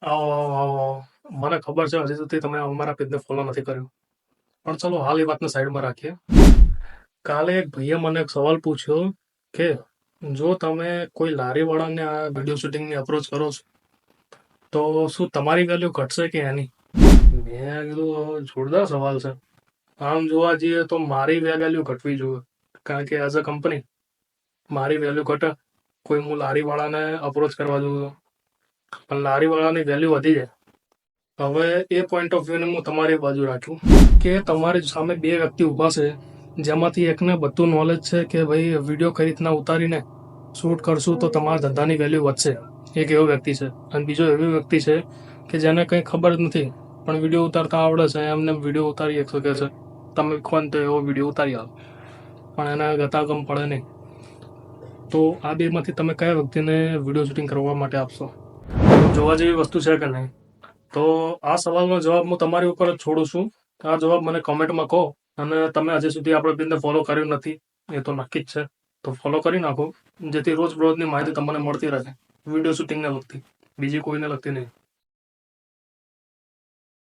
આવો આવો આવો આવો. મને ખબર છે હજી સુધી તમે અમારા પેજને ફોલો નથી કર્યું, પણ ચલો હાલ એ વાતને સાઈડમાં રાખીએ. કાલે એક ભાઈએ મને એક સવાલ પૂછ્યો કે જો તમે કોઈ લારીવાળાને આ વિડીયો શૂટિંગની અપ્રોચ કરો છો તો શું તમારી વેલ્યુ ઘટશે કે એની? મેં કીધું જોરદાર સવાલ છે. આમ જોવા જઈએ તો મારી વેલ્યુ ઘટવી જોઈએ, કારણ કે એઝ અ કંપની મારી વેલ્યુ ઘટે. કોઈ હું લારીવાળાને અપ્રોચ કરવા જોઉં પણ લારીવાળાની વેલ્યુ વધી જાય. હવે એ પોઈન્ટ ઓફ વ્યૂને હું તમારી બાજુ રાખું કે તમારી સામે બે વ્યક્તિ ઊભા છે, જેમાંથી એકને બધું નોલેજ છે કે ભાઈ વિડીયો કઈ રીતના ઉતારીને શૂટ કરશું તો તમારા ધંધાની વેલ્યુ વધશે. એક એવો વ્યક્તિ છે. અને બીજો એવો વ્યક્તિ છે કે જેને કંઈ ખબર જ નથી પણ વિડીયો ઉતારતા આવડે છે, એમને વિડીયો ઉતારી શકે છે. તમે કહો ને તો એવો વિડીયો ઉતારી આવો, પણ એને ગતાગમ પડે નહીં. તો આ બેમાંથી તમે કયા વ્યક્તિને વિડીયો શૂટિંગ કરવા માટે આપશો? જોવા જેવી વસ્તુ છે કે નહીં? તો આ સવાલનો જવાબ હું તમારી ઉપર જ છોડું છું. આ જવાબ મને કમેન્ટમાં કહો. અને તમે હજી સુધી આપણે પેજને ફોલો કર્યું નથી એ તો નક્કી જ છે, તો ફોલો કરી નાખો, જેથી રોજ રોજની માહિતી તમને મળતી રહે વિડીયો શૂટિંગને લગતી, બીજી કોઈને લગતી નહીં.